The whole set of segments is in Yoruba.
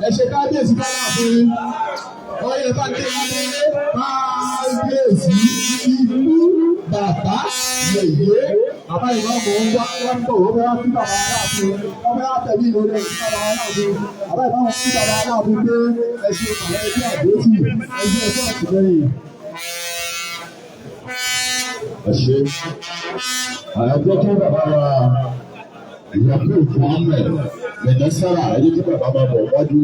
ẹ ṣe kábíyèsí bá wà fún yín. Ọyẹ bá dé adé kábíyèsí ikú bàbá yèyé. Bàbá ìwà mọ̀ ń wá wọ́n ń bọ̀ wọ́n fẹ́ wá sí bàbá aláàfin. Wọ́n fẹ́ wá tẹ̀lé ìlú rẹ̀ sí bàbá aláàfin. Bàbá ìwà mọ̀ sí bàbá aláàfin pé ẹ ṣe àwọn ẹgbẹ́ àdótì ẹgbẹ́ ẹgbẹ́ àtìlẹ́yìn. Ẹ ṣe àyájọ́ tó bàbá wa ìyàpò ìfọ̀nmẹ̀ lẹ́yìn sára ẹni tí bàbá máa bọ̀ wájú.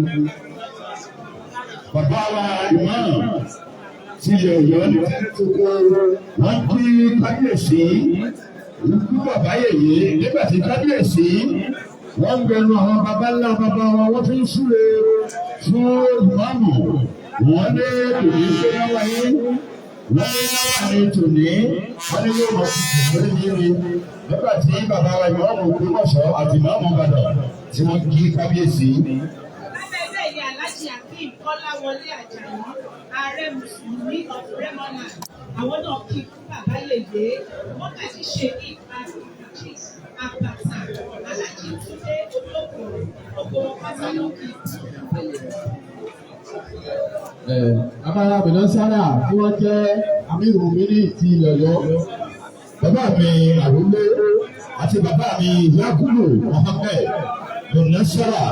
Bàbá wa ìmáà ti yẹ Ọ̀yọ́ ní wọ́n kí kábíyèsí ikú bàbá yèyé nígbà tí kábíyèsí wọ́n ń gbẹnu àwọn baba ńlá bàbá wọn wọ́n fi ń súre fún ìmáàmù wọ́n ní tòní pé náà wáyé wọ́n ní náà wà ní tòní wọ́n ní yóò mọ̀ sí ìwé yìí nígbà tí bàbá wa ìmáàmù Ògbómọ̀ṣọ́ àti ìmáàmù Ìbàdàn tí wọ́n kí kábíyèsí. Lábẹ́lẹ̀ ìyá Aláàjì Akeem Kọ́láwọlé Àjàyí, ààrẹ Mùsùlùmí of Rẹ́mọ́nà, àwọn náà kí bàbá yèyé, wọ́n kà sí ṣe ní ìpàdé àpàtà Aláàjì Túndé Olóko, gbogbo pátá ló kí. Abára Bẹ̀nọ́sára tí wọ́n jẹ́ Amírù Mìíní ti ilẹ̀ Ọ̀yọ́. Bàbá mi Àrólé àti bàbá mi Yakubu Mohammed Bẹ̀nọ́sára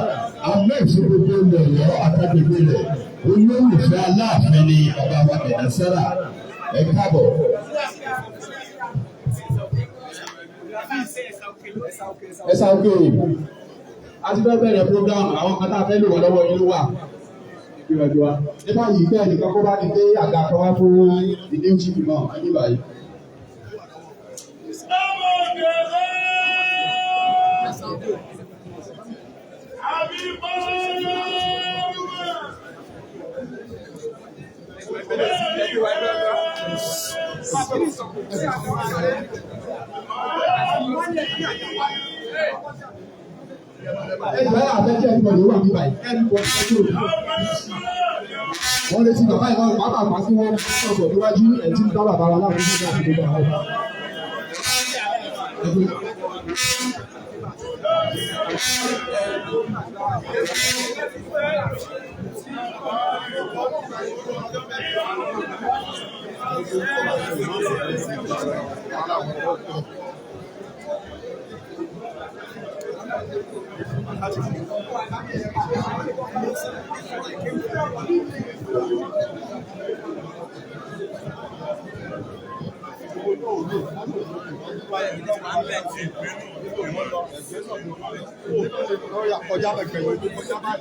àwọn mẹ́fì gbogbo ilẹ̀ Ọ̀yọ́ àtàgbègbè rẹ̀ olólùfẹ́ Aláàfin ni bàbá wa Bẹ̀nọ́sára. Ẹ káàbọ̀. Ẹ̀sà òkè a ti fẹ́ bẹ̀rẹ̀ program àwọn kan tá a fẹ́ lò wọ́n lọ́wọ́ yín ló wà. Nípa yìí bẹ́ẹ̀ nìkan kó bá ní dé àga kan wá fún ìdí òṣìṣì náà ní báyìí. Ẹ̀jẹ̀ àtẹ́jẹ́ ẹ̀dùn ọ̀dọ̀ wà ní báyìí. Wọ́n lè ti bàbá ìwà pàápàá kí wọ́n sọ̀rọ̀ níwájú ẹ̀jú bá bàbá wa láwọn oníṣẹ́ àti gbogbo àwọn ọba.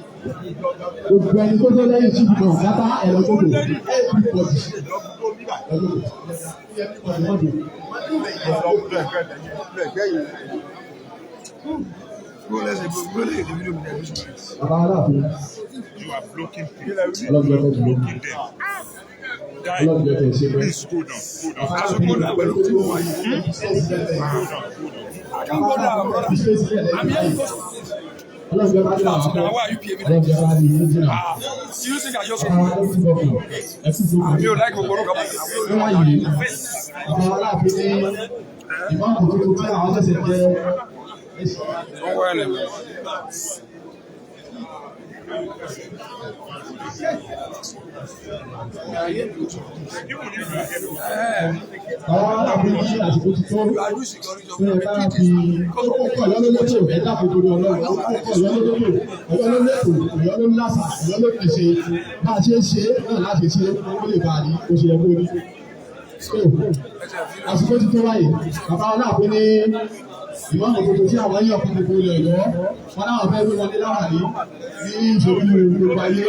Gbogbo ẹni tó dé lẹ́yìn chief náà dábàá ẹ̀rọ gbogbo Bàbá Aláàfin. You are blocking people. You are blocking them. Please go down. Go down. Àwọn aláàbí ní àsìkò ti tó bẹ́ẹ̀ bá fi ọkọ̀ ìyọ́lólótò ẹ̀dá àpòjúrí ọlọ́run ọkọ̀ ìyọ́lólótò ìyọ́lólásà ìyọ́lópèsè bá a ṣe ń ṣe náà láti ṣe ó lè bá a rí ó ṣe ẹgbẹ́ orí. Àsìkò ti tó báyìí bàbá aláàbí ní ìwọ́n gbogbo tí àwọn yọ̀ fún gbogbo ilẹ̀ Ọ̀yọ́ wọn náà fẹ́ gbé wọlé láwàní ní ìṣòro gbogbo ayé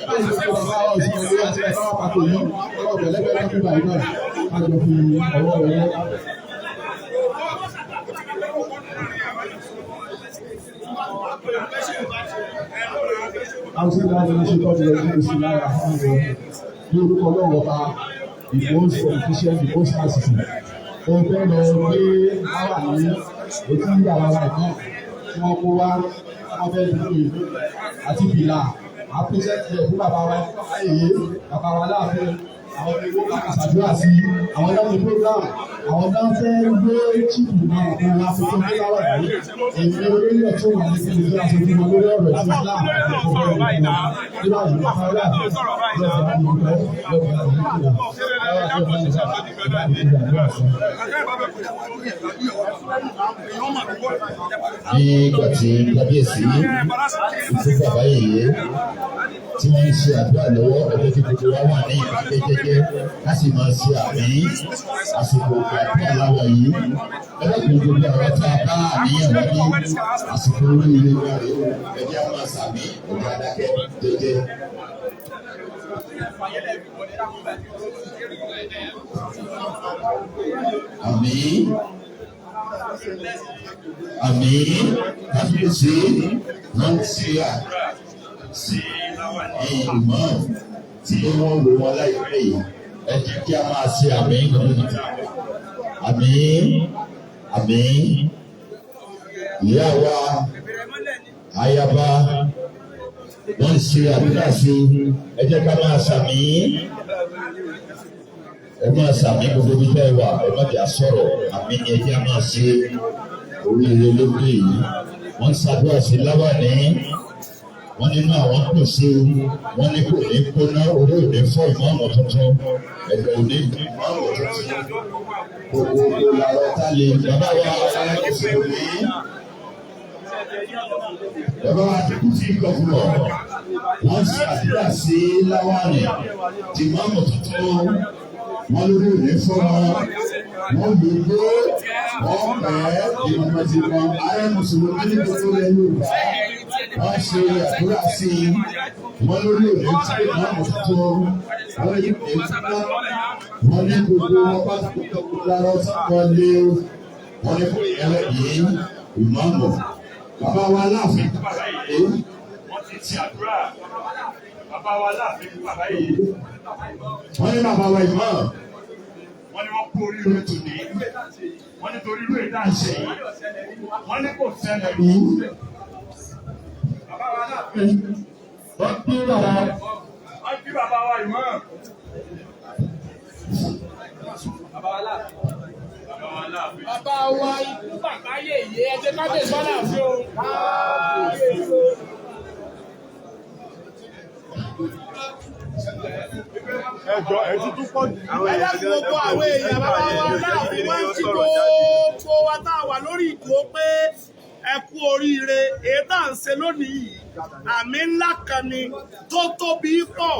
báyìí gbogbo bàbá ọ̀sìn ọ̀lẹ́ àti bàbá àpapọ̀ yìí ọlọ́ọ̀bẹ̀ lẹ́gbẹ̀ẹ́ lọ́dún báyìí náà a jọ fi ọwọ́ rẹ̀ àwọn tí wọ́n ti ṣe tọ́jú ẹgbẹ́ ìsìn lára fún wọn ní orúkọ lọ́wọ́ bá the most efficient the most assistant ó fẹ́ lọ gbé láwà ní etí yàrá wa náà tí wọ́n kó wá wọ́n fẹ́ dúró ìlú àti fìlà àpèsè tiẹ̀ fún bàbá wa ayẹyẹ bàbá wa láàfin àwọn ẹgbẹ́ wọn kà ṣàdúrà sí àwọn dáhùn program àwọn dáhùn fẹ́ gbé chíìpù náà fún wa fún tó ní láwà yìí èyí orílẹ̀ tó wà ní kíni tó láti fi lórí ọ̀rọ̀ tí Islam àti ọ̀rọ̀ rẹ̀ nígbà yìí wọ́n fẹ́ rà nígbà tí kábíyèsí fún bàbá yìí tí wọ́n ń ṣe àdúrà lọ́wọ́ ọjọ́ tí gbogbo wa wà ní ìpàdé jẹ́jẹ́ ká sì máa ṣe àmì àsìkò àdúrà láwọ̀ yìí ẹlẹ́kùn gbogbo àwọn tá a bá àníyàn wá ní àsìkò oríire wa rèé ẹ̀jẹ̀ á máa sàmì ẹ̀jẹ̀ adákẹ́ jẹ́jẹ́. Àmín. Àmín. Kábíyèsí wọ́n ti àdúrà sí ìmọ̀ tí wọ́n lò wọ́n láìpẹ́ yìí ẹ jẹ́ kí a máa ṣe àmín kan níta. Àmín. Àmín. Ìyá wa ayaba wọ́n ṣe àdúrà sí ẹ jẹ́ ká máa ṣàmì ẹ máa ṣàmì gbogbo bí bẹ́ẹ̀ wà ẹ má jà sọ̀rọ̀ àmì ni ẹ jẹ́ máa ṣe oríire lókè yìí wọ́n ṣàdúrà sí láwàní wọ́n nínú àwọn kò sí wọ́n ní kò ní kóná orí òní fọ́ ìmọ̀ọ́mọ̀ tuntun ẹ̀gbẹ́ òní ìmọ̀ọ́mọ̀ tuntun gbogbo làwọn tá lè bàbá wa aláìsí òní. Bàbá wa ti kú sí gọ́fúnọ̀ wọ́n ṣe àdúrà sí láwàní tí ìmọ̀ọ́mọ̀ tuntun wọ́n lórí òní fọ́ wọ́n gbogbo wọ́n pẹ́ ìmọ̀ọ́mọ̀ ti mọ ààrẹ mùsùlùmí ní gbogbo ilẹ̀ Yorùbá wọ́n ṣe àdúrà sí wọ́n lórí òní tí ìmọ̀ọ́mọ̀ tuntun wọ́n yí pé wọ́n ní gbogbo wọn bá gbogbo lára wọ́n lé wọ́n ní fún ẹlẹ́yìí ìmọ̀ọ́mọ̀. Bàbá wa láàfin bàbá yìí wọ́n ti ti àdúrà bàbá wa láàfin bàbá yìí wọ́n ní bàbá wa ìmọ̀ wọ́n ní wọ́n kú oríire tòní wọ́n ní torí irú èdè àṣẹ yìí wọ́n ní kò ṣẹlẹ̀ rí bàbá wa láàfin wọ́n kí bàbá wa ìmọ̀ bàbá wa láàfin. Bàbá wa ikú bàbá yèyé ẹjẹ kábíyèsí sọ́nà fún o. Ẹjọ́ ẹ ti tún pọ̀ jù. Ẹlẹ́kùn gbogbo àwọn èèyàn bàbá wa láàfin wọ́n ń kí gbogbo wa tá a wà lórí ìkó pé ẹ kú oríire èyí tá à ń ṣe lónìí yìí àmì ńlá kan ni tó tóbi pọ̀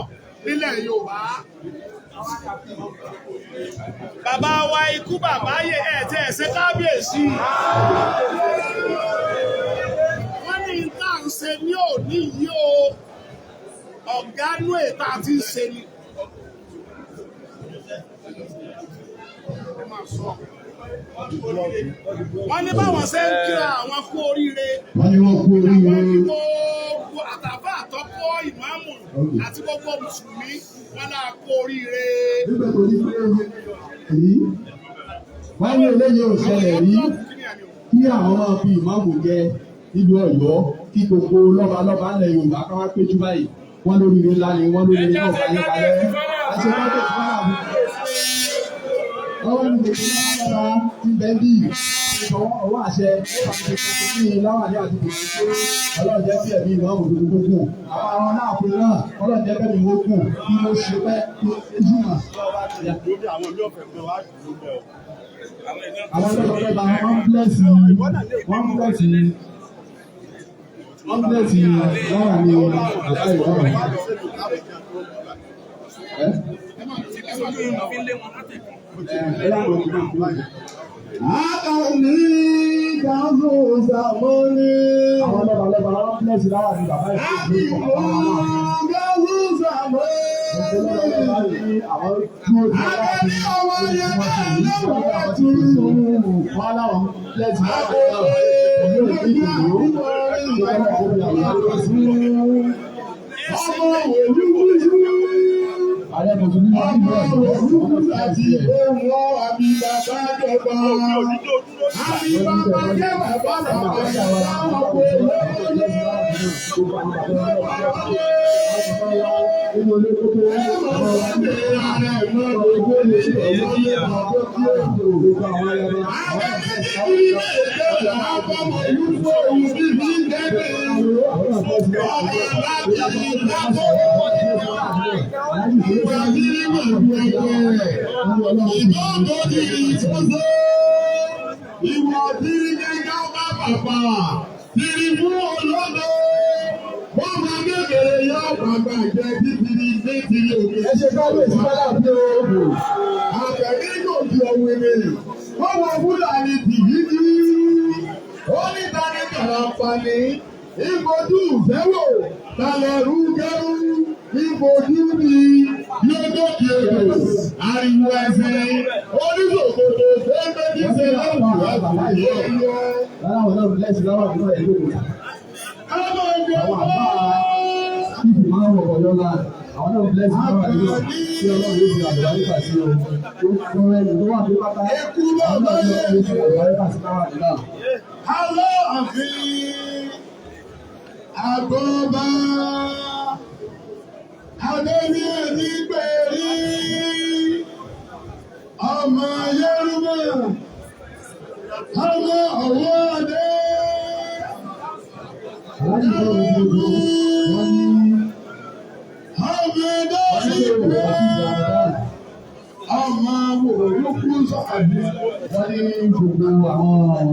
nílẹ̀ Yorùbá. Bàbá wa ikú bàbá yẹ ẹ̀tẹ́ ẹ̀sẹ̀ kábíyèsí. Wọ́n ní tá à ń ṣe ní òní yìí o, ọ̀gánú ètà ti ṣe ni. Wọ́n ní báwọn ṣe ń kíra àwọn kú oríire. Wọ́n ní wọ́n kú oríire. Gbogbo àtàbà àtọ́kọ́ ìmáàmù àti gbogbo mùsùlùmí wọ́n náà kú oríire. Nígbà tó ní pé èyí wọ́n ní eléyìí ò ṣẹlẹ̀ rí kí àwọn máa fi ìmáàmù jẹ nílùú Ọ̀yọ́ kí gbogbo lọ́balọ́ba ńlẹ̀ Yorùbá ká wá péjú báyìí wọ́n lóríire ńlá ni wọ́n lóríire náà balẹ̀ balẹ̀ àti kábíyèsí fún àwọn ọwọ́ ní gbogbo lára ti bẹ́ẹ̀ bí ọwọ́ àṣẹ ní láwàní àti gbogbo Ọlọ́run jẹ́ kí ẹ̀mí ìwọ̀n òdòdó tó kù àwọn náà pé náà Ọlọ́run jẹ́ kẹ́mi ìwọ̀n kù kí ló ṣe pẹ́ ojú mà. Àwọn ilé ọ̀fẹ́ pé wá jù ú bẹ́ẹ̀ o. Àwọn ọlọ́dọ̀ bá wọ́n blẹ́sì láwàní ọ̀pá ìwọ̀n. Àkànní ìdáhùn ìsàmọ́lé. Àwọn ọlọ́ba wọn blẹ́sì láwàní bàbá ìfowópamọ́ ìdáhùn ìsàmọ́lé. Àwọn tí ó ti láti ọwọ́ yẹn náà lọ́wọ́ tí wọ́n láwọn blẹ́sì láwàní ọmọ ààrẹ mùsùlùmí máa ń bọ̀ àti ohun àbí bàbá jọba àbí bàbá jẹ́ bàbá bàbá àwọn ọmọ ìlú Ìwà tí gẹ́gẹ́ bá bàbá tìrì fún olódò. Wọ́n máa kékeré yọ bàbá jẹ títìrì ní tìrì òkè. Ẹ ṣe kábíyèsí bọ́lá bí oògùn. Àbẹ̀ní yóò di ohun èrè. Wọ́n wọ Fúlàní tìbítì. Ó ní tani kàrà pani. Ìbojú ìfẹ́wò tàlẹ̀rú gẹ́rú. Ìbojú ni yóò dókè èrò. Ariwo ẹsẹ̀ oníṣòkòtò fẹ́ẹ́mẹ́jì ṣe láwùjọ àgbáyé. Láwọn náà lẹ́sìn láwọn àdúrà ìlú òkú. Àwọn àbá ìdí máa ń wọ̀kọ̀ lọ́la. Àwọn náà lẹ́sìn láwọn àdúrà tí ọlọ́run yóò fi àdúrà nípa sí o. Ó ẹni tó wà ní pátá. Àwọn náà yóò fi àdúrà nípa sí láwọn àdúrà. Alọ́ àfin àgọ́bá Adéní ẹni pèrí ọmọ Yorùbá ọmọ ọwọ́ adé. Láti bọ́ mi gbogbo wọ́n ní Ọmọ ẹ̀dọ́sí pé ọmọ òwúrúkú sọ̀kàdé. wọ́n ní gbogbo àwọn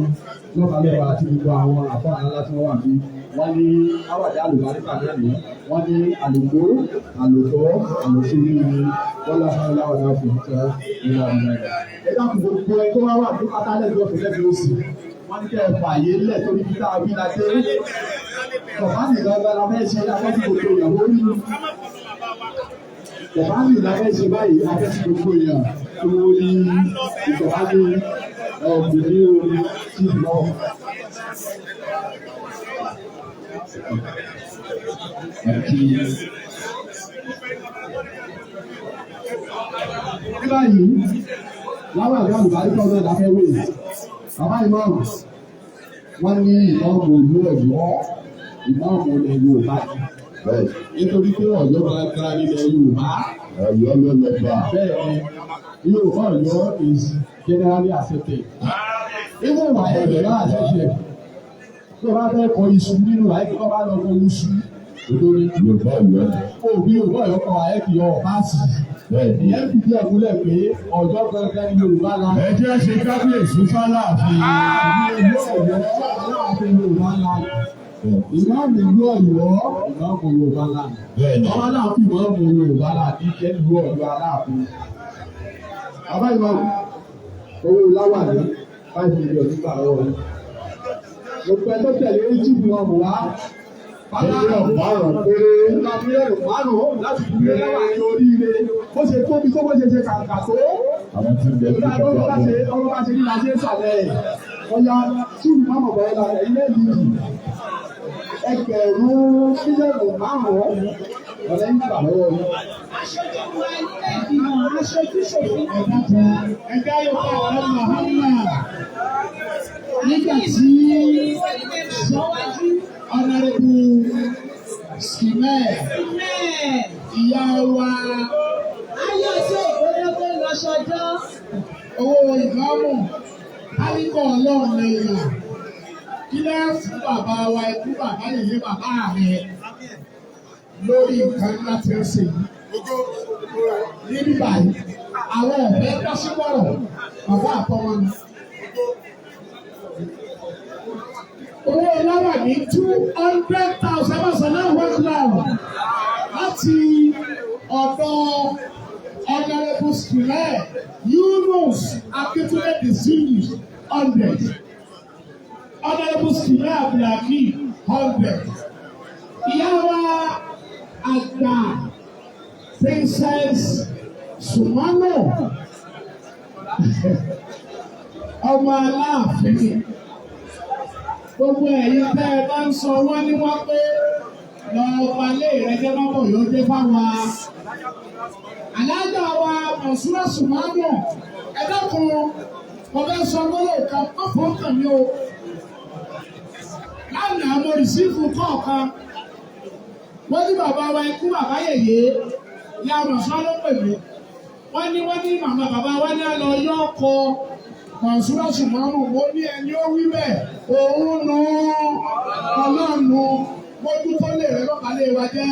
lọ́balọ́ba àti gbogbo àwọn àfọ́ àlá tí wọ́n wà bí. Wọ́n ní àwàdà àlùbáríkà náà ní. Wọ́n ní àlùkò, àlùkọ́, àlùsírí ni Bọ́lá Fọláwàdà fún ìtẹ́ ìlà ìlà. Ẹ dákun gbogbo ẹ tó wá wà ní pátálẹ́gbẹ̀ẹ́ òfin lẹ́gbẹ̀ẹ́ òsì. Wọ́n ní kẹ́ ẹ fààyè lẹ̀ torí bí táa wí la dé. Bàbá mi lọ́gbà la fẹ́ ṣe afẹ́sí gbogbo ìyàwó rí. Bàbá mi la fẹ́ ṣe báyìí afẹ́sí gbogbo ìyàn tó ní ìjọba ní ọ̀gbìn orí sí lọ. Ní báyìí, láwọn àgbà àlùbáríkọ́ náà la fẹ́ wé. Bàbá ìmọ̀ràn, wọ́n ní ìmọ̀ràn òlú Ọ̀yọ́, ìmọ̀ràn ilẹ̀ Yorùbá. Nítorí pé Ọ̀yọ́ máa ń kára nílẹ̀ Yorùbá. Ọ̀yọ́ ló lọ bá. Bẹ́ẹ̀ ni Yorùbá Ọ̀yọ́ is generally accepted. Even wà ẹ̀jẹ̀ náà accepted. Tó bá fẹ́ kọ iṣu nínú àìkú tó bá lọ kọ iṣu. Olórí Yorùbá Ọ̀yọ́. òbí Yorùbá Ọ̀yọ́ kọ àìkú yọ ọ̀páàsì. Ìyẹn fi díẹ̀ múlẹ̀ pé Ọ̀yọ́ gangan ní Yorùbá la. Ẹ jẹ́ ṣe kábíyèsí fáláàfin. Ìlú Ọ̀yọ́ aláàfin Yorùbá la. Ìmáàmù ìlú Ọ̀yọ́ ìmáàmù Yorùbá la. Ọba aláàfin ìmáàmù Yorùbá la kì í jẹ́ ìlú Ọ̀yọ́ aláàfin. Bàbá ìmáàmù owó láwàní 5 million nígbà lọ́wọ́ yìí. Gbogbo ẹ tó tẹ̀lé Egypt wọn mú wá. Mílíọ̀nù márùn-ún péré. Mílíọ̀nù márùn-ún láti fi lé láwàní oríire. Bó ṣe tóbi tó bó ṣe ṣe kàǹkà tó. Àwọn tí ń bẹ ní Ọmọ bá ṣe ní láti ṣàlẹ̀ ọ̀yà tí ìmọ̀mọ̀ bọ̀ ẹ̀la ilé yìí ẹgbẹ̀rún mílíọ̀nù márùn-ún ọ̀rẹ́ ń gbà lọ́wọ́ yìí. Aṣojú wa nílẹ̀ ìgbìmọ̀ aṣojú ṣòfin Ẹgbẹ́ Yorùbá ọ̀rẹ́ Muhammad nígbà tí síwájú. ọ̀nàrẹ́bù Simẹ́ ìyá wa Ayọ̀ tí ògbólógbó lọ ṣọjọ́. owó ìmáàmù Alíkọ̀ Ọlọ́run èèyàn kí lẹ́ fún bàbá wa ikú bàbá yìí bàbá rẹ̀ lórí nǹkan láti ṣe yìí. Níbí báyìí, àwọn ọ̀fẹ́ bá sí bọ̀rọ̀ bàbá àtọmọ ni. Owó láwà ní 200,000 ẹ̀mọ̀sán náà wọ́n láwà láti ọ̀dọ̀ Honorable Sùlẹ̀ Yunus Akíntúndé Distinguished 100. Honorable Sùlẹ̀ Abdulhakeem 100. Ìyá wa àgbà Princess Sumano ọmọ Aláàfin. Gbogbo ẹ̀yin tẹ́ ẹ bá ń sọ wọ́n ní wọ́n pé lọ balẹ̀ ìrẹ́jẹ́ mọ́bọ̀ yóò dé fáwọn. Alájà wa Mọ̀súrà Sùmánù ẹ dákun mo fẹ́ sọ lọ́wọ́ kan mọ́fọ́ kàn mí o. lánàá mo rìsífù kọ̀ọ̀kan wọ́n ní bàbá wa ikú bàbá yèyé ìyá mọ̀sán ló pè mí wọ́n ní màmá bàbá wa ní àlọ́ yọ ọkọ̀ Mọ̀nsúrà Sùmánù mo ní ẹni ó wí bẹ́ẹ̀ òun nu ọlọ́run mójú tó lè rẹ́ lọ́kàlẹ̀ wa jẹ́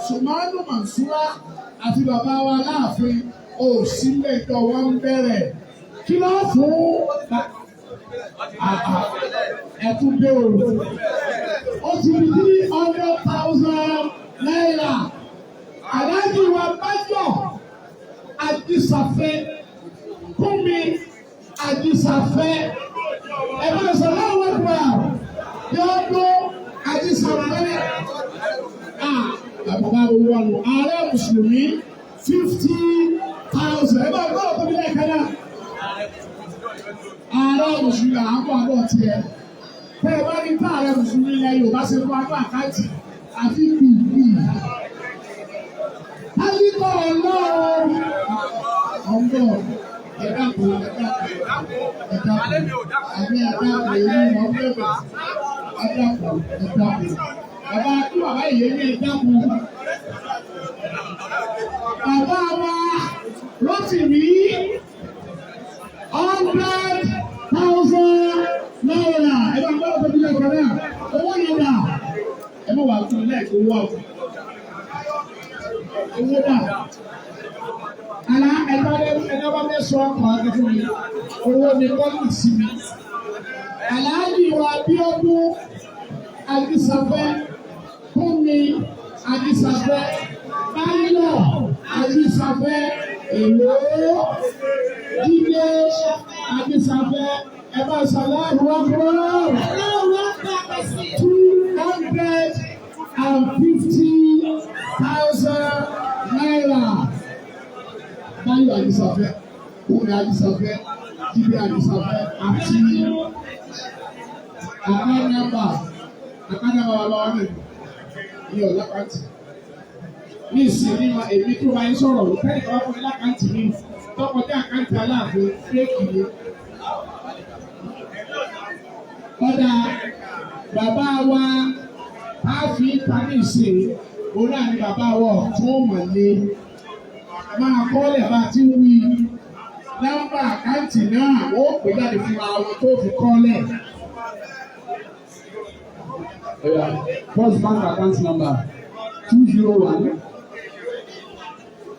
Sùmánù Mọ̀nsúrà àti bàbá wa láàfin òsì mẹ́jọ wọn ń bẹ̀rẹ̀ kí ló fún ẹ̀tún dé o ó ti di 300,000 naira aláàjì wa bájọ àdìsàfẹ́ kúmi àdìsàfẹ́ ẹ̀fọ́ sọ̀rọ̀ àwọn ọ̀gbà yóò dún àdìsàfẹ́ àbúkà owó ọ̀nà ààrẹ mùsùlùmí 50,000 ẹ̀fọ́ ọ̀gbà ọ̀gbà bí lẹ́ẹ̀kan náà ààrẹ mùsùlùmí àbọ̀ àbọ̀ tiẹ̀ tẹ́ ẹ bá ní ká ààrẹ mùsùlùmí ilẹ̀ Yorùbá ṣe fún agbá àkáǹtì àfi gbìgbì. Alíkọ̀ ọlọ́run ọ̀gbọ̀n ẹ̀dàpọ̀ àbí ẹ̀dàpọ̀ ìlú ọ̀gbẹ̀bà ẹ̀dàpọ̀. Bàbá kí bàbá ìyẹn ní ẹ̀dàpọ̀. Bàbá wa Rótìmí 100,000 naira. Ẹ bá gbọ́dọ̀ tó tilẹ̀ kọ́ náà. Owó yẹn dà. Ẹ má wàá tún lẹ́ẹ̀kọ́ owó àwọn. Owó dà. Àlá ẹ̀dá bá fẹ́ sọ ọkọ̀ akẹ́kọ̀ọ́ mi. Owó mi kọ́ ní ìsinmi. Àlàájì wa Abíọ́dún Àdìsàfẹ́ Kúnmi Àdìsàfẹ́ Báyọ̀ Àdìsàfẹ́ Èlò Jídé Àdìsàfẹ́ ẹ̀bá sàlámù wákúrọ̀ 250,000 naira. Báyọ̀ Àdìsàfẹ́ Kúnmi Àdìsàfẹ́ Jídé Àdìsàfẹ́ àti àkànnàbà wà lọ́wọ́ mi ní ọ̀lápàtì. Ní ìsinmi ma èmi tó máa ń sọ̀rọ̀ ló fẹ́ẹ̀ kọ́ fún lákàntì mi tọkọjá àkáǹtì Aláàfin fẹ́ẹ̀kì ni. Ọ̀dà bàbá wa á fi tani ṣe òun náà ni bàbá wa tó mọ̀ lé máa kọ́lẹ̀ bá ti wí nọ́mbà àkáǹtì náà ó pè jáde fún àwọn tó fi kọ́lẹ̀. First bank account number 201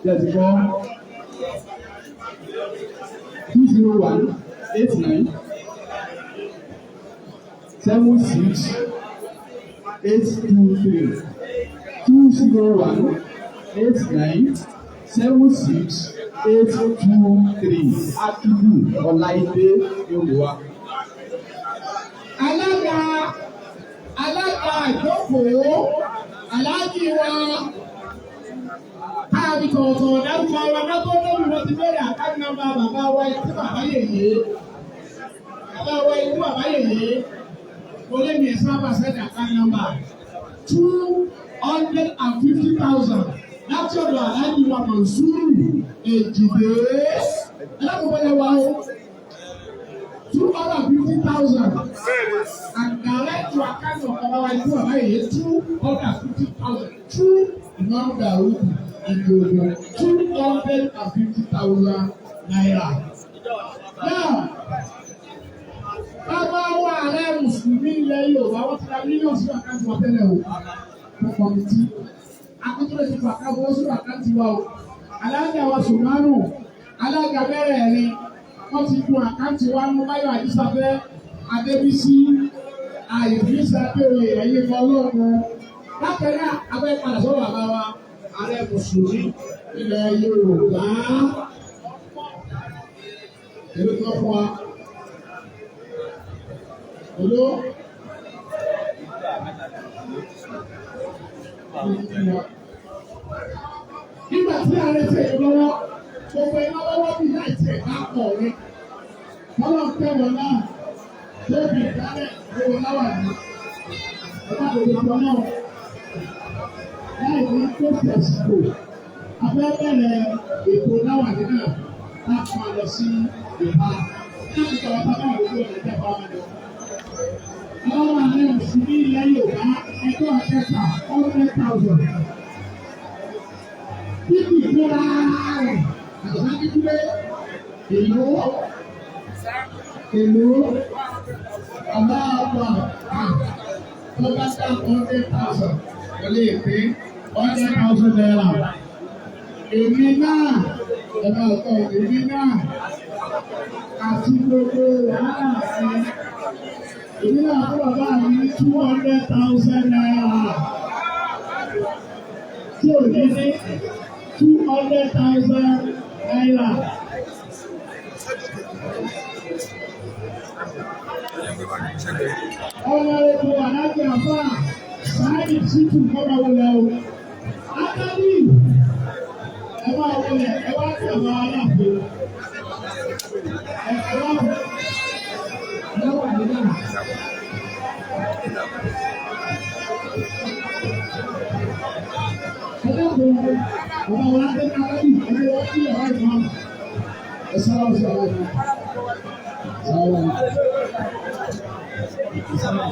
34 201 89 76 823 201 89 76 823 Akibu Ọláìdé Yorùbá. Alága ìjókòó aláàjì wa káàbí kọ̀ọ̀kan dárúkọ wa lọ́tọ́ lórí wọn ti bẹ̀rẹ̀ àkáǹtì nọ́mbà bàbá wa ikú bàbá yèyé. Bàbá wa ikú bàbá yèyé mo lé mi ẹ̀sán àbàṣẹ́dì àkáǹtì nọ́mbà 250,000 láti ọ̀dọ̀ aláàjì wa Mọ̀nsúrù Èjìdé ẹlẹ́kùnrin wa o 250,000 and direct to account of our ikú bàbá yèyé 250,000 true number ìgbòho 250,000 naira. Now, bàbá wa ààrẹ mùsùlùmí ilẹ̀ Yorùbá wọ́n ti ra mílíọ̀nù sí àkáǹtì wa tẹ́lẹ̀ o. Fún kọ́mítì, akọ́túnlẹ̀ ti fà káwọ́ sí àkáǹtì wa o. Alága wa Sùmánù, alága mẹ́rẹ̀ẹ̀rin, wọ́n ti dun àkáǹtì wa mú Báyọ̀ Àdìsàfẹ́, Adébísí, Àyèfísà Bèrè ẹ̀yẹ Ọlọ́run. Bákan náà, abẹ́ padà sọ́wọ́ bàbá wa, ààrẹ mùsùlùmí ilẹ̀ Yorùbá. Èló tó fún wa. Èló. Nígbà tí ààrẹ tẹ̀ lọ́wọ́, gbogbo iná lọ́wọ́ bí láì tẹ̀ ká pọ̀ rẹ̀. Bọ́lá ń tẹ̀ wọ́n náà, lóbi ìdálẹ̀ owó láwà ní. Ẹ̀ka òdòdó náà. Láì ní tó tẹ̀síkò, abẹ́bẹ̀rẹ̀ ètò láwàdí náà láti máa lọ sí ìhà láti tọ̀wọ́ tábà òwúrọ̀ ní ìjọba ọmọdé. Àwọn àmì òsì ní ilẹ̀ Yorùbá ẹjọ́ kẹta 100,000. Bíbí ìfúnra rẹ̀ àgbà kíkúrẹ́ èlò ọba ọba ọba dá 100,000 wọlé ìpín 100,000 naira. Èmi náà ọba ọ̀tọ̀ èmi náà àti gbogbo wàhálà sí. Èmi náà fún bàbá mi ní 200,000 naira. Tí ò ní ní 200,000 naira. Ọmọ epo alájẹ àbá sáyẹn títù kọ́ra wọlé o. Ádámì ẹ máa wọlé ẹ wá sí àwọn aláàbò. Ẹ wá lọ́wọ́ nígbà. Ẹ dábòó ọmọ wa dé kálábì ẹni wọ́n fi ọ̀rọ̀ ìmọ̀. Ẹ sábà fi ọ̀rọ̀ ìmọ̀. Sábà.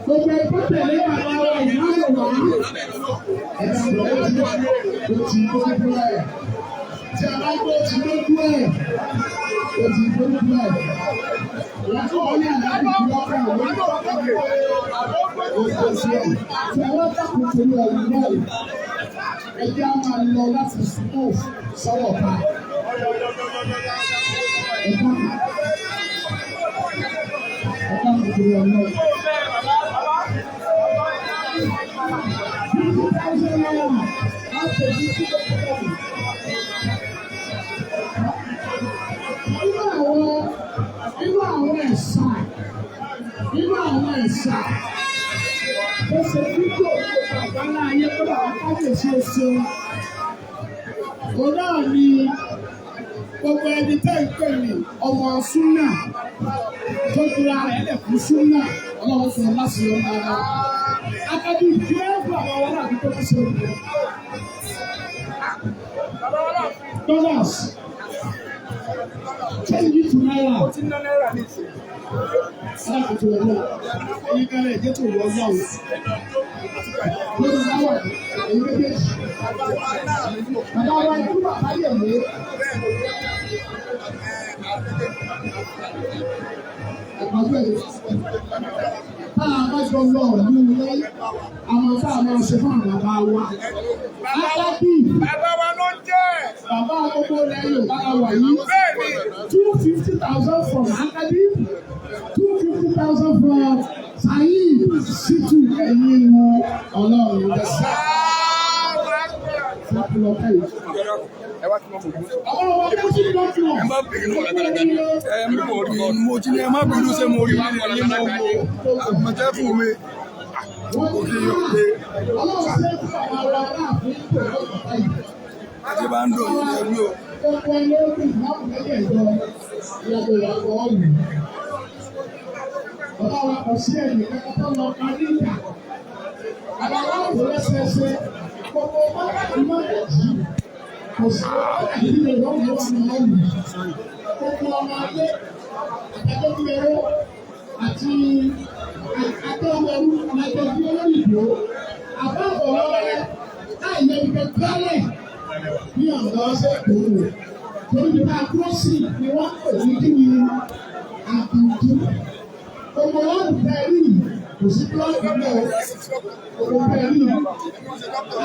Gbogbo ẹ̀kọ́ tẹ̀lé bàbá wa ìmáàmù wá. Ẹ̀ka ìgbọ̀wọ́ ti gbogbo ẹ̀. Tí a bá gbọ́ ti gbogbo ẹ̀. Ó ti gbogbo ẹ̀. Ìyàtọ̀ wọn ní àlàyé ìgbọ́kọ̀ àwọn ọ̀gbọ̀n sí ẹ̀. Tí a wá dákun torí ọ̀rọ̀ náà, ẹgbẹ́ á máa lọ láti sùkúù sọ́wọ́ pa. Ẹ̀ka torí ọ̀rọ̀ náà. Nínú àwọn ẹ̀sà tó ṣe fídíò tó bàbá láàyè tó bàbá kábíyèsí oṣù. Òun náà ni gbogbo ẹni tẹ́ ń pè ní ọmọ Súnà tó dúra rẹ̀ lẹ̀ fún Súnà ọlọ́run fún ọ láti lọ dáadáa. Akadé ìdílé fún àwọn ọlọ́run àti tó ti ṣe òkú. Dollars. Change it to naira. Alákòóso ẹ̀rọ ẹ̀yin kálẹ̀ ẹ̀jẹ̀ tó wọ́ ọgbà o. Lórí náwà èyí méjèèjì. Bàbá wa ikú bàbá yẹ̀ mí. Ẹ̀gbọ́n yìí. Táà bá jọ lọ ní ilé, àwọn tá a máa ṣe fún àwọn bàbá wa. Akábí. Bàbá wa ló jẹ́. Bàbá gbogbo ilẹ̀ Yorùbá wà yìí. 250,000 from Akábí. 250,000 from Saheed Shittu ẹ̀yìn wọn ọlọ́run lẹ́sẹ̀. Mo ti ní ẹ má bínú ṣe mo rí ẹyẹ mọ wo àmọ̀tẹ́kùn mi. Àti bá ń dùn ní ẹbí o. Bàbá wa kò sí ẹ̀yìn kẹ́kẹ́ tó lọ ká ní ìjà. Àbáwá kò lẹ́sẹẹsẹ. Gbogbo wákàtí mọ́tẹ̀jì kò sí wákàtí ìdílé lọ́wọ́ wa ní ọ̀hún. Gbogbo ọmọ adé àtàkùnrin àti àtẹ̀wẹ̀rú àtẹ̀wẹ̀rú olóyìnbó. Àbábọ̀ lọ́wọ́ láì yẹ ìgbẹ́ gbálẹ̀ ní ọ̀dọ́ ọ̀sẹ̀ kòrò. Torí nípa kúrọ́sì ni wọ́n pè ní kí ni àbùkù. Gbogbo wọn fẹ́ rí kò sí kílọ̀ọ̀kì náà. Gbogbo fẹ́ rí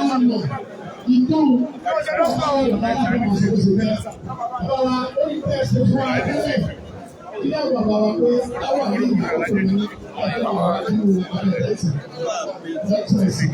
àmọ̀ ìdáhùn ọ̀pá ọ̀rọ̀ láti ọmọ ṣèṣe bẹ́ẹ̀. Bàbá wa ó ní bẹ́ẹ̀ ṣe fún wa tẹ́lẹ̀. Ilé bàbá wa pé táwọn ní ìgbàlódé ní ọjọ́ àwọn nínú àbẹ̀tẹ̀sì. Lẹ́tọ̀ọ̀sì.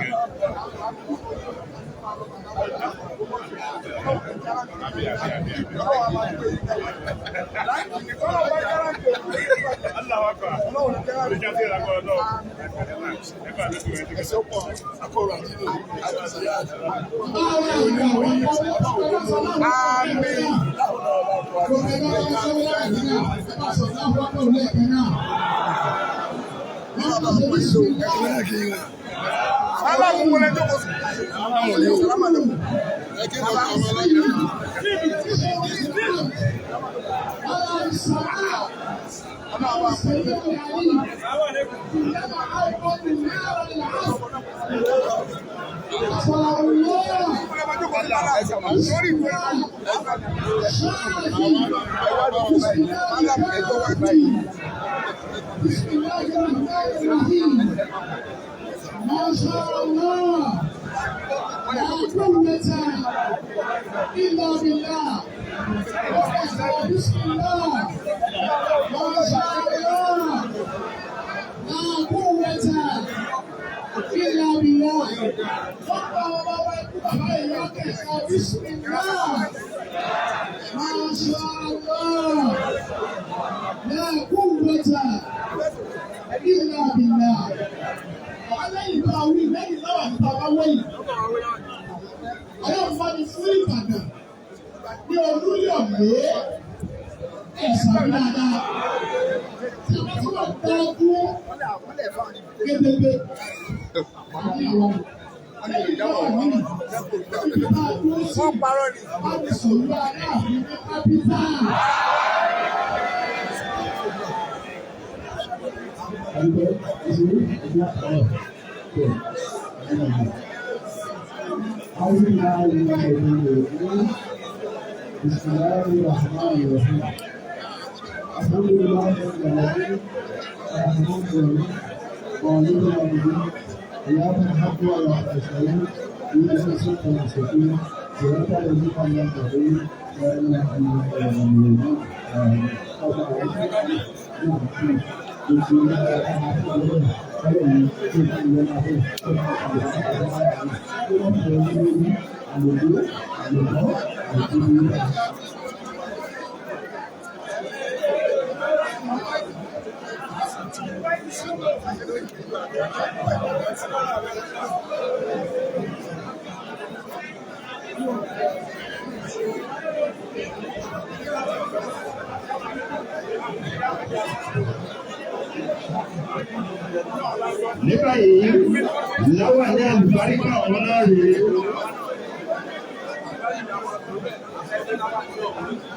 Ní báyìí, lọ́wọ́ ní àlùbáríkà ọ̀hún náà rèé.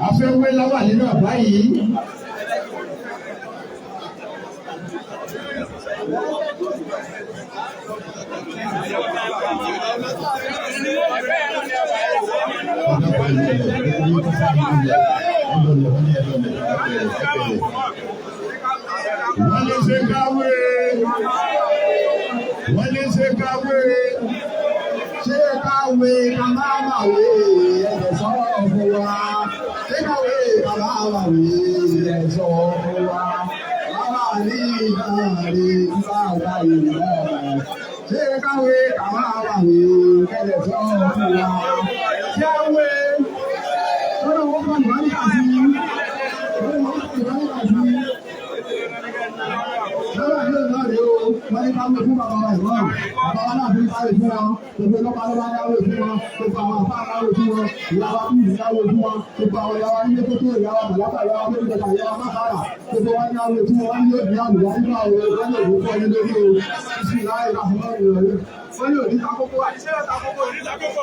A fẹ́ wé lọ́wọ́ nínú ọ̀bá yìí. Wọ́n lè ṣe káwé. Wọ́n lè ṣe káwé. Ṣé káwé ká máa máa wé ẹ̀jẹ̀ sọ́wọ́ fún wa? Ṣé káwé ká máa máa wé ẹ̀jẹ̀ sọ́wọ́ fún wa? Bàbá ní ìdáhàrí bá àgbà yìí náà. Ṣé káwé ká máa máa wé ẹ̀jẹ̀ sọ́wọ́ fún wa? Ṣé káwé lọ́dọ̀ wọ́n kọ́ ìbáníkà sí i? Lọ́dọ̀ wọ́n kọ́ ìbáníkà sí i? Wọ́n ní ká wé fún bàbá wa ìwọ̀n. Bàbá wa náà fi ń káwé fún wọn. Gbogbo ọlọ́pàá ló bá yáwé fún wọn. Gbogbo àwọn àfá yáwé fún wọn. Ìyáwá bí ìyáwé fún wọn. Gbogbo àwọn ìyáwá nílé tó tó ìyáwá màlábà ìyáwá tó ìjọba ìyáwá mákàrà. Gbogbo wọn yáwé fún wọn. Wọ́n yóò bí àlùbá nínú àwọn olóògbé olùkọ́ yín lórí o. Ìsìn ìlànà ìlànà ìrọ̀lẹ́. Wọ́n yóò ní takókó àti ṣẹ́yà takókó ní takókó.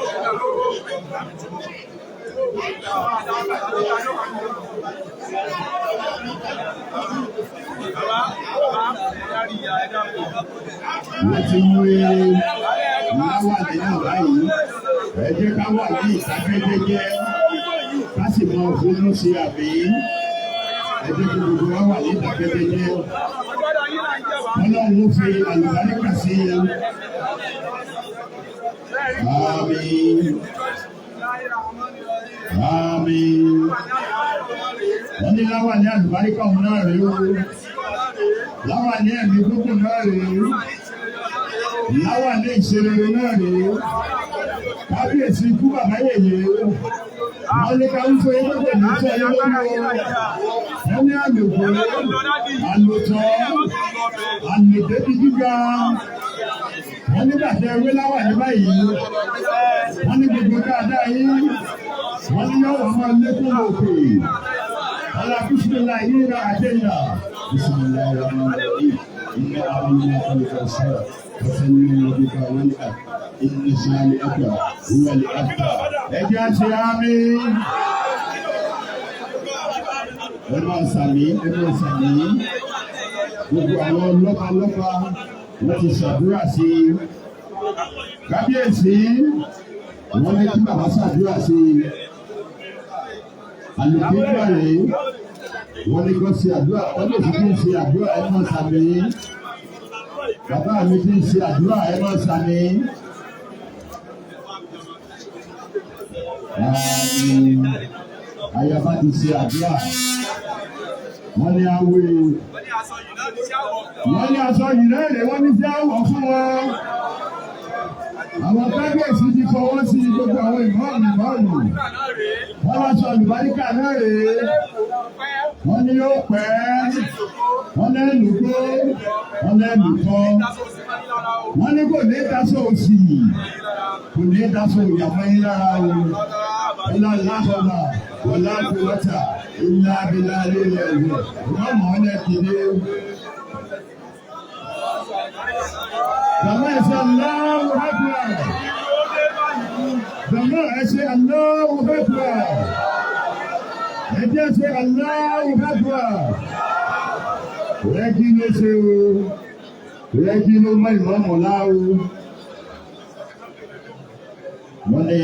Láti wé láwàdí náà báyìí, ẹ jẹ́ ká wà ní ìdákẹ́jẹ́jẹ́, ká sì mọ òfin ṣe àbí. Ẹ jẹ́ kí gbogbo wa wà ní ìdákẹ́jẹ́jẹ́. Ọlọ́run fi àlùbáríkà sí i. Àmín. Àmín. Wọ́n ní láwà ní àlùbáríkà òun náà rèé o. Láwà ní ẹ̀mí gbogbo náà rèé. Láwà ní ìṣeré náà rèé. Kábíyèsí ikú bàbá yèyé. wọ́n ní ká ń fún yín lóko ní sọ yín lóko wọ́n ní àlòkò àlòtọ́ àlòdébí gíga wọ́n ní bàtẹ́ ewé láwà ní báyìí wọ́n ní gbogbo dáadáa yín wọ́n ní yọ̀wọ̀ máa lékún òkè ọ̀la bísímìlá yín ra àjẹyà bísímìlá yà máa ń rí ìgbà àwọn ọmọ ọ̀la sọ̀rọ̀ ọ̀sẹ̀ ní ọdún kan wọ́n ní à ìdílé sáré àgbà wúwẹ́lì àgbà ẹ̀jẹ̀ àti àmì ẹnu ọ̀sàmì gbogbo àwọn lọ́balọ́ba wọ́n ti ṣàdúrà sí kábíyèsí wọ́n ní kí bàbá ṣàdúrà sí àlùkìgbà rèé wọ́n ní kó ṣe àdúrà wọ́n lè fi kí n ṣe àdúrà ẹnu ọ̀sàmì bàbá mi kí n ṣe àdúrà ẹnu ọ̀sàmì. Ayaba ti ṣe àdúrà. Wọ́n ní awé. Wọ́n ní aṣọ yìí lẹ́rẹ̀ẹ́ wọ́n ní sí àwọ̀ fún wọn. Àwọn kábíyèsí ti fọwọ́ sí gbogbo àwọn ìmọ̀ọ́nù. Wọ́n wá sọ àlùbáríkà náà rèé. Wọ́n ní yóò pẹ́. Wọ́n lẹ́nu gbó. Wọ́n lẹ́nu tọ́. Wọ́n ní kò ní daṣọ òsì. Kò ní daṣọ ìyàmọ́ yín lára o. Ọlá láhọ́lá, ọlá kúwọ́tà, ilá abilá lélẹ̀ ẹ̀wọ̀. Wọ́n mọ̀ ọ́ lẹ́kìdé. Jàmá ẹ̀ṣẹ̀ Allahu Akbar. Jàmá ẹ̀ṣẹ̀ Allahu Akbar. Ẹ̀jẹ̀ ẹ̀ṣẹ̀ Allahu Akbar. Rẹ́kí ló ṣe o. Rẹ́kí ló mọ ìmọ̀ọ́mọ̀ láwo. Wọ́n ní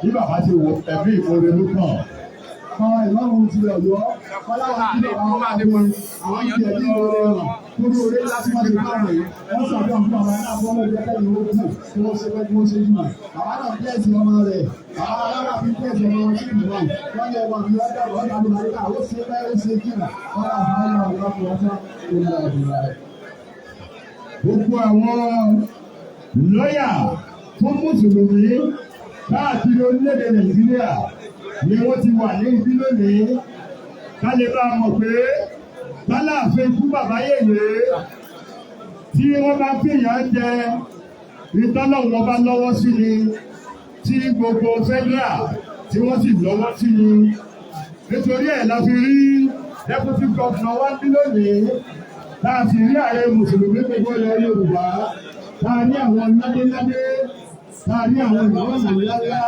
bí bàbá ti wo ẹ̀mí ìfowópamọ́ lókàn. Àwọn ìlọ́run ti lọ yọ. Fọláwọ́ ti lọ àwọn àdéhùn àwọn ìjẹ́ ní ìlọrin ọ̀rọ̀. Kúrò orí láti máa lè bá rẹ̀. Wọ́n ṣàdúrà fún àwọn aláàbọ̀ ọmọdé ẹgbẹ́ ìwé kù tí wọ́n ṣe fẹ́ kí wọ́n ṣe jùlọ. Àwọn náà bíẹ̀sì ọmọ rẹ̀. Àwọn alára fi bíẹ̀sì ọmọ wọn sí ìlú náà. Wọ́n yẹ wọn fi ọjọ́ ọ̀rọ̀ ọ̀dà àbúrò ó ṣe bẹ́ẹ̀ ó ṣe jìnà. Wọ́n rà fún ọmọ ọ̀rọ̀ ọ̀rọ̀ ọ̀tọ̀ ìlú àdúrà rẹ̀. Gbogbo àwọn lọ́yà fún Mùsùlùmí káàkiri orílẹ̀-èdè Nàìjíríà ni wọ́n ti wà ní ibi lónìí ká lè bá mọ̀ pé báláàfin ikú bàbá yèyé tí wọ́n bá fìyàn jẹ ìtọ́lọ́wọ́ bá lọ́wọ́ sí ni tí gbogbo federal tí wọ́n sì lọ́wọ́ sí ni nítorí ẹ̀ la fi rí deputy governor wá bí lónìí tá a sì rí ààrẹ Mùsùlùmí gbogbo ilẹ̀ Yorùbá tá a ní àwọn ládéládé láàrin àwọn ìyàwó ìlàlá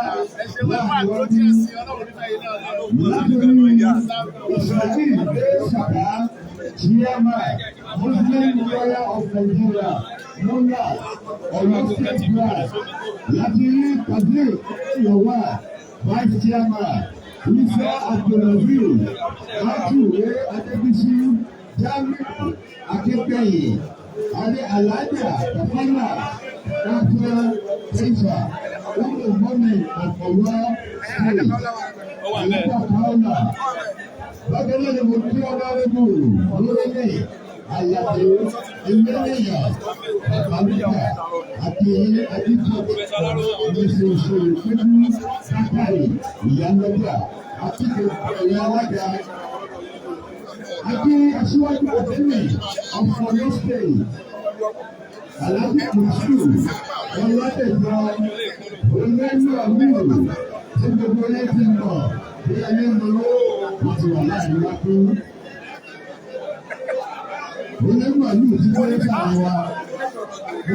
láàrin wọn bí látòrí ìṣàkí ìgbé ṣàkà chairman Muslim Lawyer of Nigeria lọ́yà Ọ̀yọ́ State branch láti rí Kadir Yowa vice chairman Isa Abdulaziz Akiwe Adébísí Jamiu Akínpẹ̀yìn Adé Alájà Kàfánà Dr. Isa Local Government of Ọ̀yọ́ State Alájà Kaola bákan náà ni mo kí ọlọ́rẹ́bù olóyè Àyàdé Ẹlẹ́yà Àbálùkà àti Adíjọ́ Ìgbésẹ̀ṣe ìpínlú Kákàrí Ìyálọ́jà àti ẹ̀yà alága àti aṣíwájú òfin of Ọ̀yọ́ State. Aláàbí Kùsù Ọlọ́dẹ̀jọ Olóyè Àmúlò tí gbogbo ilé ti mọ̀ bí ayé ń lọ wọ́n ti wà láàrin wá fún. Olóyè Àmúlò ti wọlé sáà wa.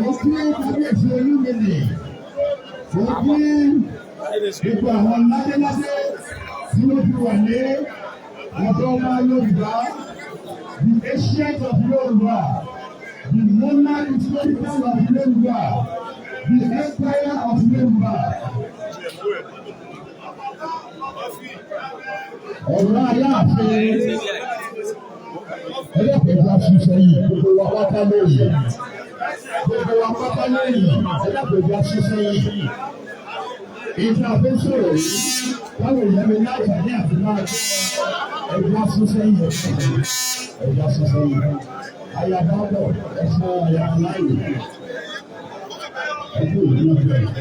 Mo kí kábíyèsí Olúmìnì. Mo kí gbogbo àwọn ládéládé tí wọ́n fi wà ní ọ̀dọ́ ọmọ Yorùbá. The ancient of Yorùbá. The monarch historical of Yorùbá, the empire of Yorùbá. Ọ̀rọ̀ Aláàfin ẹlẹ́pẹ̀ẹ́dá ṣiṣẹ́ yìí gbogbo wa pátá lóyè. Gbogbo wa pátá lóyè ẹlẹ́pẹ̀ẹ́dá ṣiṣẹ́ yìí. Ìgbà tó sọ̀rọ̀ yìí táwọn èèyàn mi láǹfààní àti máa gbọ́ ẹ̀dá ṣiṣẹ́ yìí ẹ̀dá ṣiṣẹ́ yìí. Ayababo ẹ̀fọ́ ayabalaye ẹ̀fọ́ òwúrọ̀ bẹ́ẹ̀.